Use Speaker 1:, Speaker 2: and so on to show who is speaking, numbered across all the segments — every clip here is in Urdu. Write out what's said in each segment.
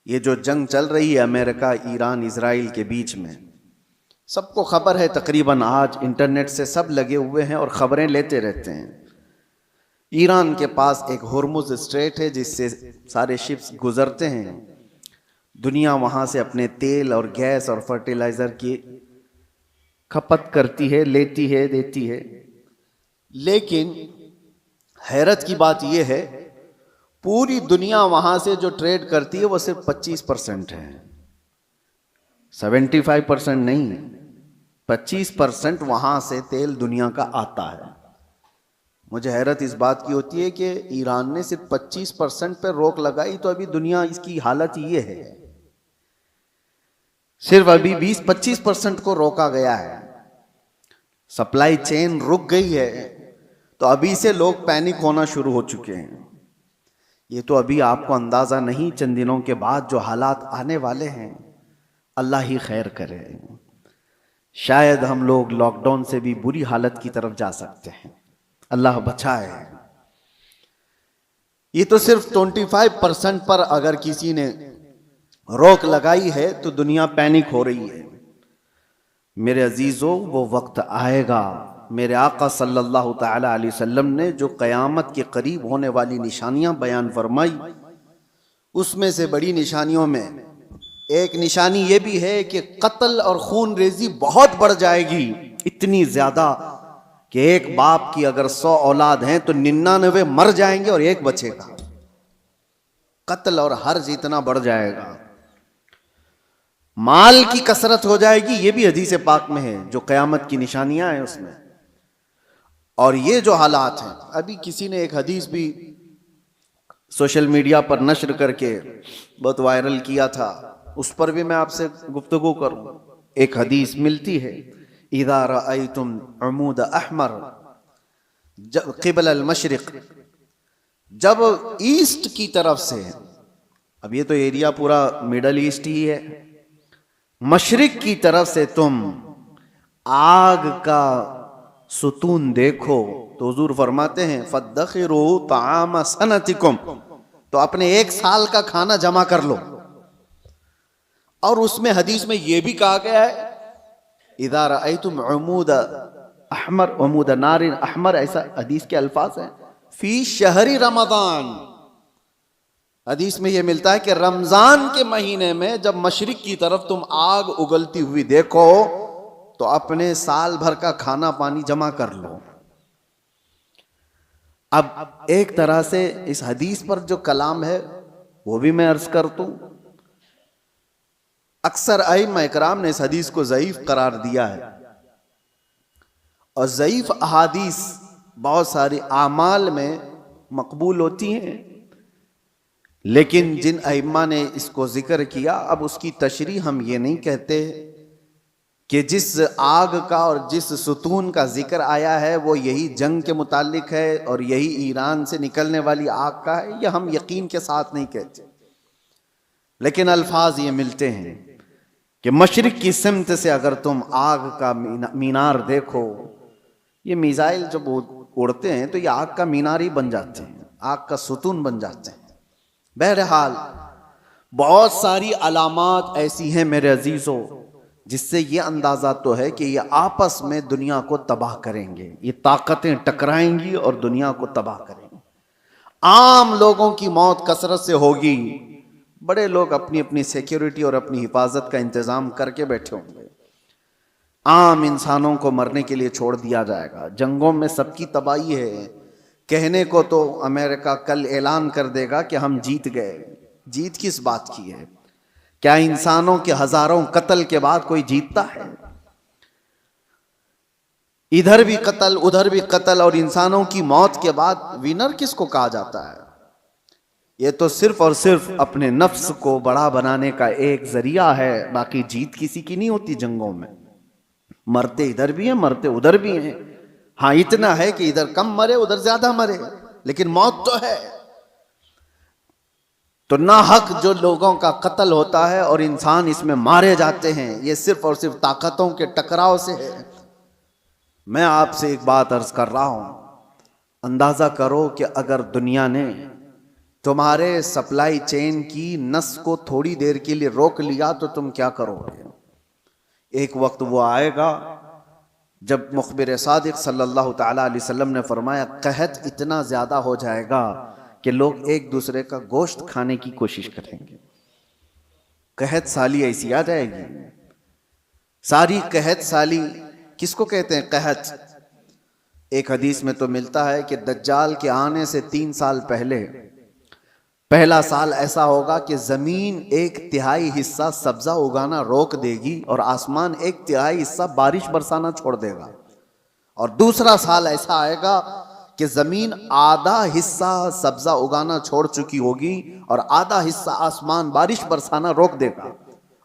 Speaker 1: یہ جو جنگ چل رہی ہے امریکہ ایران اسرائیل کے بیچ میں، سب کو خبر ہے، تقریباً آج انٹرنیٹ سے سب لگے ہوئے ہیں اور خبریں لیتے رہتے ہیں۔ ایران کے پاس ایک ہرمز اسٹریٹ ہے جس سے سارے شپس گزرتے ہیں، دنیا وہاں سے اپنے تیل اور گیس اور فرٹیلائزر کی کھپت کرتی ہے، لیتی ہے، دیتی ہے۔ لیکن حیرت کی بات یہ ہے پوری دنیا وہاں سے جو ٹریڈ کرتی ہے وہ صرف 25% ہے، 75% نہیں، 25% وہاں سے تیل دنیا کا آتا ہے۔ مجھے حیرت اس بات کی ہوتی ہے کہ ایران نے صرف 25% پہ روک لگائی تو ابھی دنیا اس کی حالت یہ ہے، صرف ابھی 20-25% کو روکا گیا ہے، سپلائی چین رک گئی ہے، تو ابھی سے لوگ پینک ہونا شروع ہو چکے ہیں۔ یہ تو ابھی آپ کو اندازہ نہیں، چند دنوں کے بعد جو حالات آنے والے ہیں اللہ ہی خیر کرے، شاید ہم لوگ لاک ڈاؤن سے بھی بری حالت کی طرف جا سکتے ہیں، اللہ بچائے۔ یہ تو صرف 25% پر اگر کسی نے روک لگائی ہے تو دنیا پینک ہو رہی ہے۔ میرے عزیزو، وہ وقت آئے گا، میرے آقا صلی اللہ تعالی علیہ وسلم نے جو قیامت کے قریب ہونے والی نشانیاں بیان فرمائی، اس میں سے بڑی نشانیوں میں ایک نشانی یہ بھی ہے کہ قتل اور خون ریزی بہت بڑھ جائے گی، اتنی زیادہ کہ ایک باپ کی اگر 100 اولاد ہیں تو 99 مر جائیں گے اور ایک بچے گا۔ قتل اور حرج اتنا بڑھ جائے گا، مال کی کثرت ہو جائے گی، یہ بھی حدیث پاک میں ہے، جو قیامت کی نشانیاں ہیں اس میں۔ اور یہ جو حالات ہیں، ابھی کسی نے ایک حدیث بھی سوشل میڈیا پر نشر کر کے بہت وائرل کیا تھا، اس پر بھی میں آپ سے گفتگو کروں۔ ایک حدیث ملتی ہے، اذا رأیتم عمود احمر قبل المشرق، جب ایسٹ کی طرف سے، اب یہ تو ایریا پورا میڈل ایسٹ ہی ہے، مشرق کی طرف سے تم آگ کا ستون دیکھو تو حضور فرماتے ہیں فَادَّخِرُوا طَعَامَ سَنَتِكُمْ، تو اپنے ایک سال کا کھانا جمع کر لو۔ اور اس میں حدیث میں یہ بھی کہا گیا ہے اذا رأیتم عمود احمر، عمود نار احمر، ایسا حدیث کے الفاظ ہیں، فی شہر رمضان، حدیث میں یہ ملتا ہے کہ رمضان کے مہینے میں جب مشرق کی طرف تم آگ اگلتی ہوئی دیکھو تو اپنے سال بھر کا کھانا پانی جمع کر لو۔ اب ایک طرح سے اس حدیث پر جو کلام ہے وہ بھی میں عرض کرتا ہوں، اکثر ائمہ اکرام نے اس حدیث کو ضعیف قرار دیا ہے، اور ضعیف احادیث بہت ساری اعمال میں مقبول ہوتی ہیں، لیکن جن ائمہ نے اس کو ذکر کیا، اب اس کی تشریح ہم یہ نہیں کہتے کہ جس آگ کا اور جس ستون کا ذکر آیا ہے وہ یہی جنگ کے متعلق ہے اور یہی ایران سے نکلنے والی آگ کا ہے، یہ ہم یقین کے ساتھ نہیں کہتے، لیکن الفاظ یہ ملتے ہیں کہ مشرق کی سمت سے اگر تم آگ کا مینار دیکھو، یہ میزائل جب اڑتے ہیں تو یہ آگ کا مینار ہی بن جاتے ہیں، آگ کا ستون بن جاتے ہیں۔ بہرحال بہت ساری علامات ایسی ہیں میرے عزیزو جس سے یہ اندازہ تو ہے کہ یہ آپس میں دنیا کو تباہ کریں گے، یہ طاقتیں ٹکرائیں گی اور دنیا کو تباہ کریں گے۔ عام لوگوں کی موت کثرت سے ہوگی، بڑے لوگ اپنی اپنی سیکیورٹی اور اپنی حفاظت کا انتظام کر کے بیٹھے ہوں گے، عام انسانوں کو مرنے کے لیے چھوڑ دیا جائے گا۔ جنگوں میں سب کی تباہی ہے، کہنے کو تو امریکہ کل اعلان کر دے گا کہ ہم جیت گئے، جیت کس بات کی ہے؟ کیا انسانوں کے ہزاروں قتل کے بعد کوئی جیتتا ہے؟ ادھر بھی قتل ادھر بھی قتل، اور انسانوں کی موت کے بعد وینر کس کو کہا جاتا ہے؟ یہ تو صرف اور صرف اپنے نفس کو بڑا بنانے کا ایک ذریعہ ہے، باقی جیت کسی کی نہیں ہوتی جنگوں میں۔ مرتے ادھر بھی ہیں، مرتے ادھر بھی ہیں، ہاں اتنا ہے کہ ادھر کم مرے ادھر زیادہ مرے، لیکن موت تو ہے۔ تو ناحق جو لوگوں کا قتل ہوتا ہے اور انسان اس میں مارے جاتے ہیں، یہ صرف اور صرف طاقتوں کے ٹکراؤ سے ہے۔ میں آپ سے ایک بات عرض کر رہا ہوں، اندازہ کرو کہ اگر دنیا نے تمہارے سپلائی چین کی نس کو تھوڑی دیر کے لیے روک لیا تو تم کیا کرو گے؟ ایک وقت وہ آئے گا جب مخبر صادق صلی اللہ تعالی علیہ وسلم نے فرمایا قحط اتنا زیادہ ہو جائے گا کہ لوگ ایک دوسرے کا گوشت کھانے کی کوشش کریں گے. قحط سالی ایسی آ جائے گی. ساری قحط سالی کس کو کہتے ہیں؟ قحط. ایک حدیث میں تو ملتا ہے کہ دجال کے آنے سے 3 سال پہلے پہلا سال ایسا ہوگا کہ زمین 1/3 حصہ سبزہ اگانا روک دے گی اور آسمان 1/3 حصہ بارش برسانا چھوڑ دے گا. اور دوسرا سال ایسا آئے گا کہ زمین آدھا حصہ سبزہ اگانا چھوڑ چکی ہوگی اور آدھا حصہ آسمان بارش برسانا روک دے گا.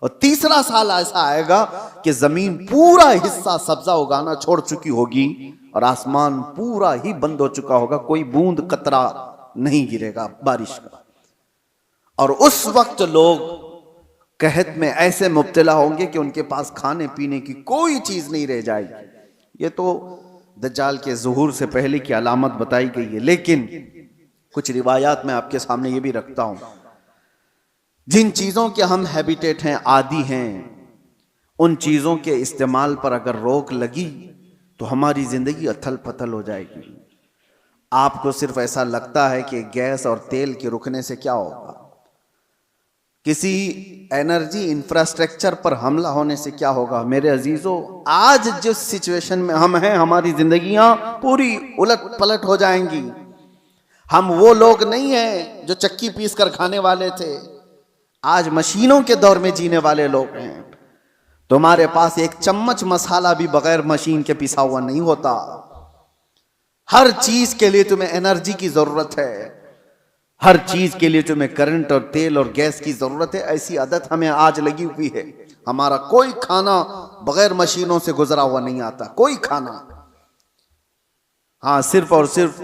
Speaker 1: اور تیسرا سال ایسا آئے گا کہ زمین پورا حصہ سبزہ اگانا چھوڑ چکی ہوگی اور آسمان پورا ہی بند ہو چکا ہوگا، کوئی بوند قطرہ نہیں گرے گا بارش کا. اور اس وقت لوگ قحط میں ایسے مبتلا ہوں گے کہ ان کے پاس کھانے پینے کی کوئی چیز نہیں رہ جائے گی. یہ تو دجال کے ظہور سے پہلے کی علامت بتائی گئی ہے. لیکن کچھ روایات میں آپ کے سامنے یہ بھی رکھتا ہوں. جن چیزوں کے ہم ہیبیٹیٹ ہیں، عادی ہیں، ان چیزوں کے استعمال پر اگر روک لگی تو ہماری زندگی اتھل پتھل ہو جائے گی. آپ کو صرف ایسا لگتا ہے کہ گیس اور تیل کے رکنے سے کیا ہوگا، کسی انرجی انفراسٹرکچر پر حملہ ہونے سے کیا ہوگا. میرے عزیزو، آج جس سچویشن میں ہم ہیں ہماری زندگیاں پوری الٹ پلٹ ہو جائیں گی. ہم وہ لوگ نہیں ہیں جو چکی پیس کر کھانے والے تھے، آج مشینوں کے دور میں جینے والے لوگ ہیں. تمہارے پاس ایک چمچ مسالہ بھی بغیر مشین کے پیسا ہوا نہیں ہوتا. ہر چیز کے لیے تمہیں انرجی کی ضرورت ہے، ہر چیز کے لیے تمہیں کرنٹ اور تیل اور گیس کی ضرورت ہے. ایسی عادت ہمیں آج لگی ہوئی ہے. ہمارا کوئی کھانا بغیر مشینوں سے گزرا ہوا نہیں آتا، کوئی کھانا. ہاں، صرف اور صرف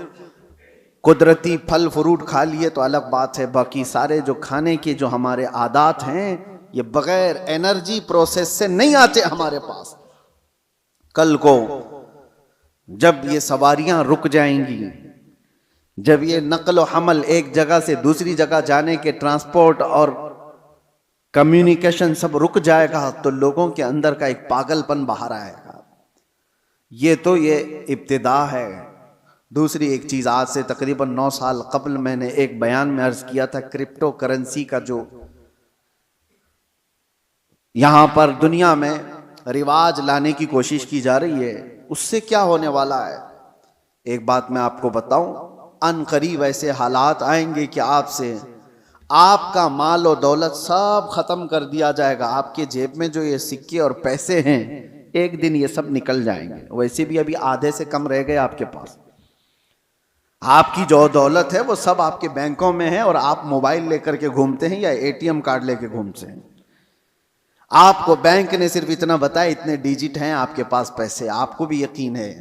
Speaker 1: قدرتی پھل فروٹ کھا لیے تو الگ بات ہے. باقی سارے جو کھانے کے جو ہمارے عادات ہیں یہ بغیر انرجی پروسیس سے نہیں آتے ہمارے پاس. کل کو جب یہ سواریاں رک جائیں گی، جب یہ نقل و حمل ایک جگہ سے دوسری جگہ جانے کے ٹرانسپورٹ اور کمیونیکیشن سب رک جائے گا تو لوگوں کے اندر کا ایک پاگل پن باہر آئے گا. یہ ابتدا ہے. دوسری ایک چیز، آج سے تقریباً 9 سال قبل میں نے ایک بیان میں عرض کیا تھا، کرپٹو کرنسی کا جو یہاں پر دنیا میں رواج لانے کی کوشش کی جا رہی ہے، اس سے کیا ہونے والا ہے. ایک بات میں آپ کو بتاؤں، ان قریب ایسے حالات آئیں گے کہ آپ کا مال و دولت سب ختم کر دیا جائے گا. آپ کے جیب میں جو یہ سکے اور پیسے ہیں ایک دن یہ سب نکل جائیں گے. ویسے بھی ابھی آدھے سے کم رہ گئے آپ کے پاس. آپ کی جو دولت ہے وہ سب آپ کے بینکوں میں ہے اور آپ موبائل لے کر کے گھومتے ہیں یا ATM کارڈ لے کے گھومتے ہیں. آپ کو بینک نے صرف اتنا بتایا اتنے ڈیجٹ ہیں آپ کے پاس پیسے. آپ کو بھی یقین ہے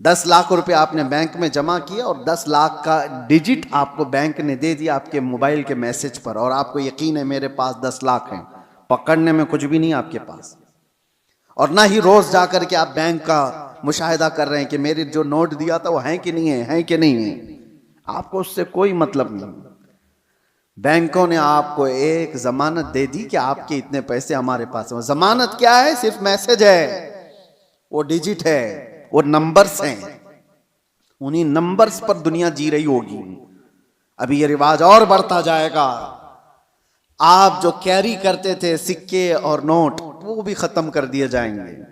Speaker 1: 10 لاکھ روپے آپ نے بینک میں جمع کیا اور 10 لاکھ کا ڈیجٹ آپ کو بینک نے دے دیا آپ کے موبائل کے میسج پر، اور آپ کو یقین ہے میرے پاس 10 لاکھ ہیں. پکڑنے میں کچھ بھی نہیں آپ کے پاس، اور نہ ہی روز جا کر کے آپ بینک کا مشاہدہ کر رہے ہیں کہ میرے جو نوٹ دیا تھا وہ ہیں کہ نہیں ہیں کہ نہیں ہیں. آپ کو اس سے کوئی مطلب نہیں. بینکوں نے آپ کو ایک ضمانت دے دی کہ آپ کے اتنے پیسے ہمارے پاس ہیں. ضمانت کیا ہے؟ صرف میسج ہے، وہ ڈیجٹ ہے، وہ نمبرز ہیں. انہی نمبرز پر دنیا جی رہی ہوگی. ابھی یہ رواج اور بڑھتا جائے گا. آپ جو کیری کرتے تھے سکے اور نوٹ وہ بھی ختم کر دیے جائیں گے.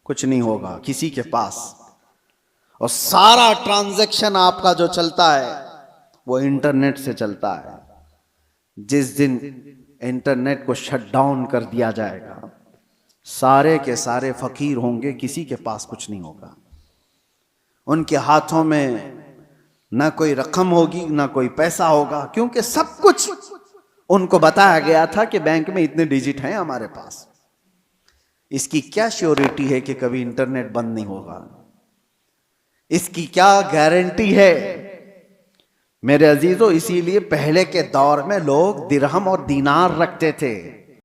Speaker 1: کچھ نہیں ہوگا کسی کے پاس، اور سارا ٹرانزیکشن آپ کا جو چلتا ہے وہ انٹرنیٹ سے چلتا ہے. جس دن انٹرنیٹ کو شٹ ڈاؤن کر دیا جائے گا سارے کے سارے فقیر ہوں گے، کسی کے پاس کچھ نہیں ہوگا. ان کے ہاتھوں میں نہ کوئی رقم ہوگی نہ کوئی پیسہ ہوگا، کیونکہ سب کچھ ان کو بتایا گیا تھا کہ بینک میں اتنے ڈیجٹ ہیں ہمارے پاس. اس کی کیا شیورٹی ہے کہ کبھی انٹرنیٹ بند نہیں ہوگا؟ اس کی کیا گارنٹی ہے؟ میرے عزیزو، اسی لیے پہلے کے دور میں لوگ درہم اور دینار رکھتے تھے.